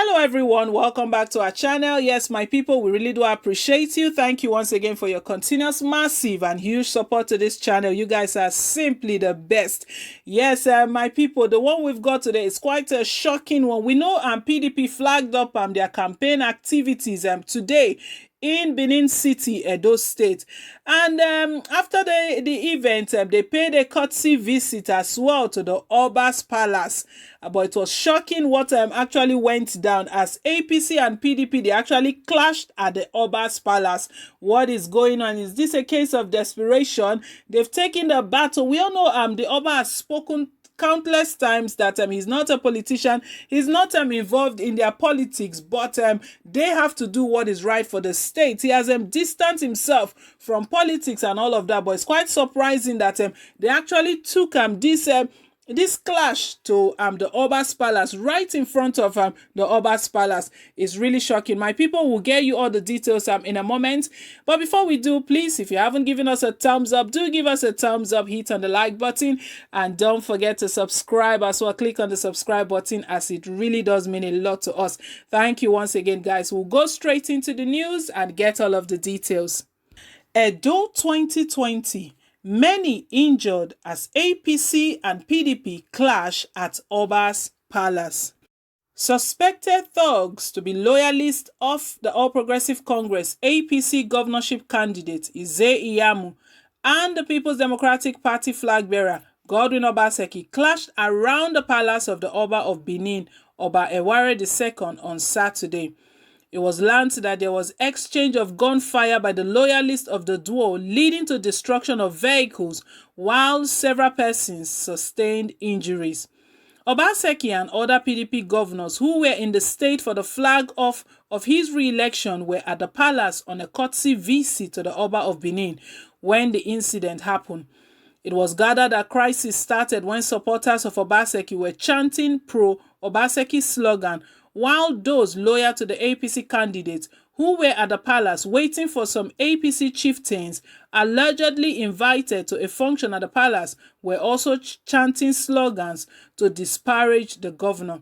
Hello everyone, welcome back to our channel. Yes, my people, we really do appreciate you. Thank you once again for your continuous massive and huge support to this channel. You guys are simply the best. Yes, my people, the one we've got today is quite a shocking one. We know PDP flagged up their campaign activities today in Benin City, Edo State. And after the event, they paid a courtesy visit as well to the Oba's Palace. But it was shocking what actually went down as APC and PDP, they actually clashed at the Oba's Palace. What is going on? Is this a case of desperation? They've taken the battle. We all know the Oba has spoken countless times that he's not a politician, he's not involved in their politics, but they have to do what is right for the state. He has distanced himself from politics and all of that, but it's quite surprising that they actually took this clash to the Oba's Palace, right in front of the Oba's Palace. Is really shocking. My people, will get you all the details in a moment. But before we do, please, if you haven't given us a thumbs up, do give us a thumbs up, hit on the like button, and don't forget to subscribe as well. Click on the subscribe button, as it really does mean a lot to us. Thank you once again, guys. We'll go straight into the news and get all of the details. Edo 2020. Many injured as APC and PDP clash at Oba's Palace. Suspected thugs to be loyalists of the All Progressive Congress APC governorship candidate Ize Iyamu and the People's Democratic Party flag bearer Godwin Obaseki clashed around the palace of the Oba of Benin, Oba Eware II, on Saturday. It was learned that there was exchange of gunfire by the loyalists of the duo, leading to destruction of vehicles, while several persons sustained injuries. Obaseki and other PDP governors who were in the state for the flag off of his re-election were at the palace on a courtesy visit to the Oba of Benin when the incident happened. It was gathered that crisis started when supporters of Obaseki were chanting pro-Obaseki slogan, while those loyal to the APC candidates who were at the palace waiting for some APC chieftains allegedly invited to a function at the palace were also chanting slogans to disparage the governor.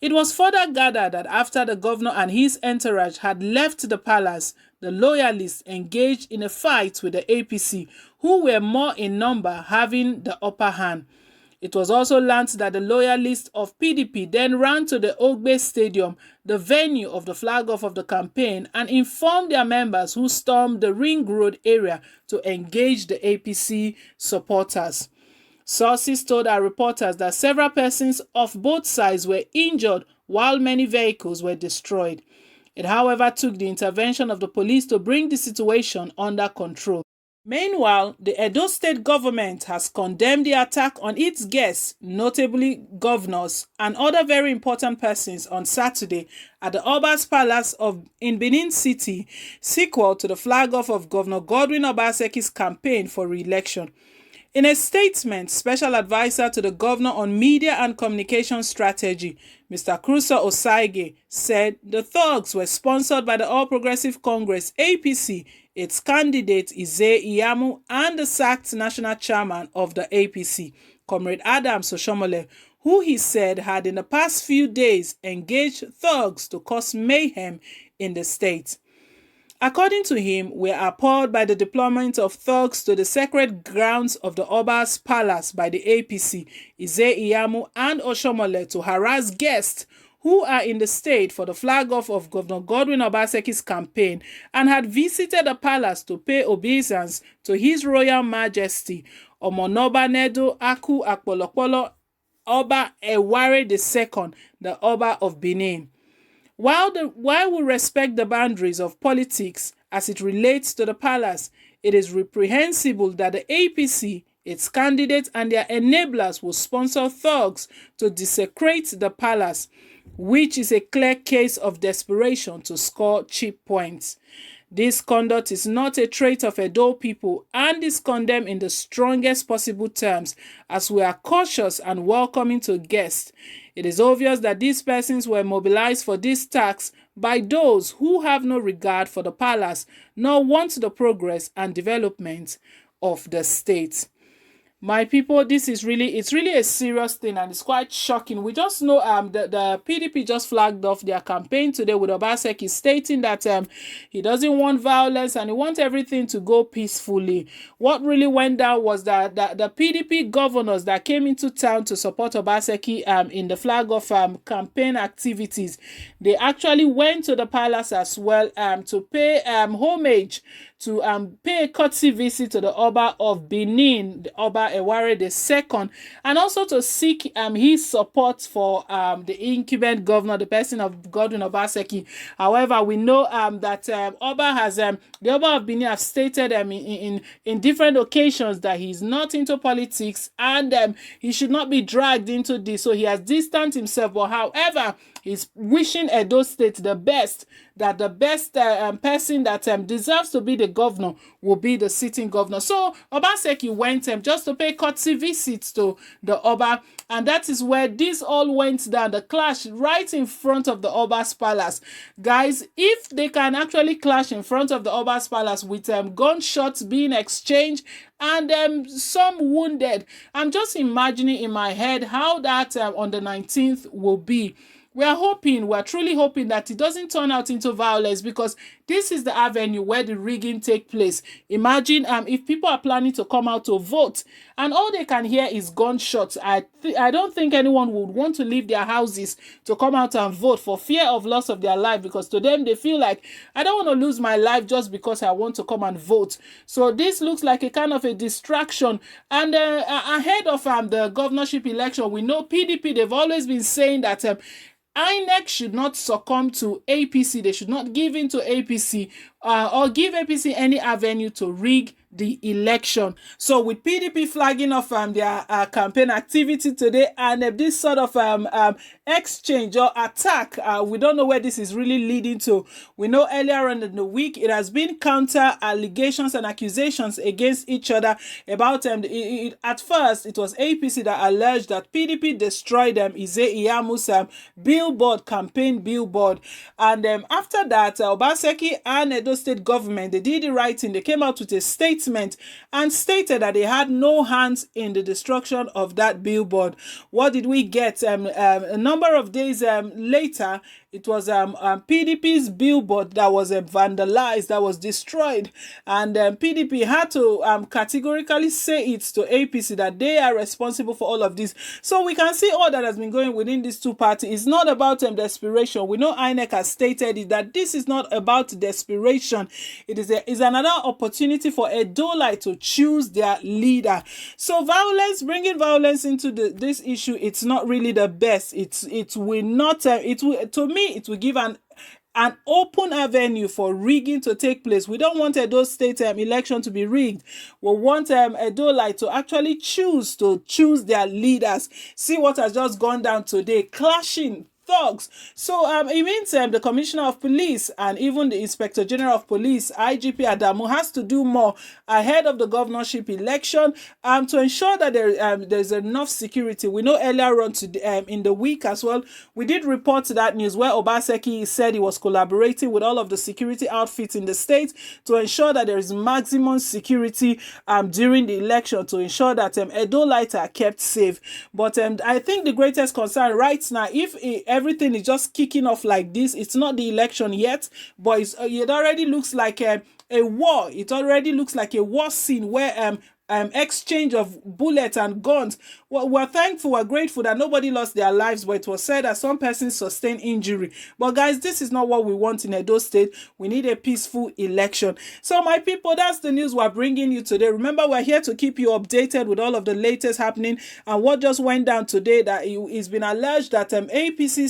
It was further gathered that after the governor and his entourage had left the palace, the loyalists engaged in a fight with the APC, who were more in number, having the upper hand. It was also learned that the loyalists of PDP then ran to the Ogbe Stadium, the venue of the flag-off of the campaign, and informed their members who stormed the Ring Road area to engage the APC supporters. Sources told our reporters that several persons of both sides were injured while many vehicles were destroyed. It, however, took the intervention of the police to bring the situation under control. Meanwhile, the Edo State government has condemned the attack on its guests, notably governors and other very important persons, on Saturday at the Oba's Palace in Benin City, sequel to the flag-off of Governor Godwin Obaseki's campaign for re-election. In a statement, Special Advisor to the Governor on Media and Communication Strategy, Mr. Crusoe Osaige, said the thugs were sponsored by the All Progressive Congress APC, its candidate Ize Iyamu, and the sacked national chairman of the APC, Comrade Adams Oshomole, who he said had in the past few days engaged thugs to cause mayhem in the state. According to him, we are appalled by the deployment of thugs to the sacred grounds of the Oba's Palace by the APC, Ize Iyamu and Oshomole, to harass guests who are in the state for the flag-off of Governor Godwin Obaseki's campaign and had visited the palace to pay obeisance to His Royal Majesty Omonoba Nedo Aku Akpolokpolo Oba Eware II, the Oba of Benin. While we respect the boundaries of politics as it relates to the palace, it is reprehensible that the APC, its candidates and their enablers will sponsor thugs to desecrate the palace, which is a clear case of desperation to score cheap points. This conduct is not a trait of Edo people and is condemned in the strongest possible terms, as we are cautious and welcoming to guests. It is obvious that these persons were mobilized for this task by those who have no regard for the palace nor want the progress and development of the state. My people, this is really, it's really a serious thing, and it's quite shocking. We just know the PDP just flagged off their campaign today with Obaseki stating that he doesn't want violence and he wants everything to go peacefully. What really went down was that the PDP governors that came into town to support Obaseki in the flag off campaign activities, they actually went to the palace as well to pay homage, to pay a courtesy visit to the Oba of Benin, the Oba Eware II, and also to seek his support for the incumbent governor, the person of Godwin Obaseki. However, we know that Oba has the Oba of Benin have stated in different occasions that he's not into politics and he should not be dragged into this. So he has distanced himself. But however, he's wishing Edo State the best, that the best person that deserves to be the governor will be the sitting governor. So Obaseki went just to pay courtesy visits to the Oba, and that is where this all went down, the clash right in front of the Oba's palace. Guys, if they can actually clash in front of the Oba's palace with gunshots being exchanged and some wounded, I'm just imagining in my head how that on the 19th will be. We're truly hoping that it doesn't turn out into violence, because this is the avenue where the rigging take place. Imagine if people are planning to come out to vote and all they can hear is gunshots. I don't think anyone would want to leave their houses to come out and vote for fear of loss of their life, because to them they feel like, I don't want to lose my life just because I want to come and vote. So this looks like a kind of a distraction. And ahead of the governorship election, we know PDP, they've always been saying that INEC should not succumb to APC. They should not give in to APC or give APC any avenue to rig the election. So with PDP flagging off their campaign activity today and this sort of exchange or attack, we don't know where this is really leading to. We know earlier on in the week it has been counter allegations and accusations against each other about at first it was APC that alleged that PDP destroyed Ize Iyamu's billboard, campaign billboard, and after that Obaseki and Edo State government, they did the right thing. They came out with a statement and stated that they had no hands in the destruction of that billboard. What did we get? A number of days later, it was PDP's billboard that was vandalized, that was destroyed, and PDP had to categorically say it to APC that they are responsible for all of this. So we can see all that has been going within these two parties. It's not about desperation. We know INEC has stated it, that this is not about desperation. It is another opportunity for Edolite to choose their leader. So violence, bringing violence into this issue, it's not really the best. It will not. It will, to me, it will give an open avenue for rigging to take place. We don't want Edo State election to be rigged. We want Edolite to actually choose their leaders. See what has just gone down today, clashing thugs. So it means the Commissioner of Police and even the Inspector General of Police, IGP Adamu, has to do more ahead of the governorship election to ensure that there's enough security. We know earlier on today, in the week as well, we did report that news where Obaseki said he was collaborating with all of the security outfits in the state to ensure that there is maximum security during the election, to ensure that Edolite are kept safe. But I think the greatest concern right now, if everything is just kicking off like this, it's not the election yet, but it already looks like a war. It already looks like a war scene where exchange of bullets and guns. Well, we're thankful, we're grateful that nobody lost their lives, but it was said that some persons sustained injury. But guys, this is not what we want in Edo State. We need a peaceful election. So my people, that's the news we're bringing you today. Remember, we're here to keep you updated with all of the latest happening and what just went down today, that it's been alleged that APC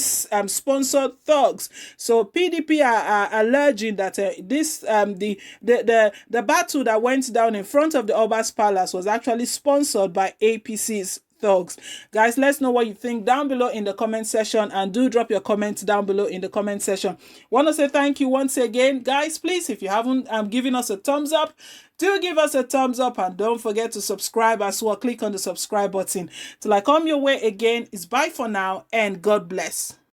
sponsored thugs. So PDP are alleging that the battle that went down in front of the Oba's Palace was actually sponsored by APC's thugs. Guys, let's know what you think down below in the comment section, and do drop your comments down below in the comment section. Want to say thank you once again, guys. Please, if you haven't given us a thumbs up, do give us a thumbs up, and don't forget to subscribe as well. Click on the subscribe button. Till I come your way again, it's bye for now, and God bless.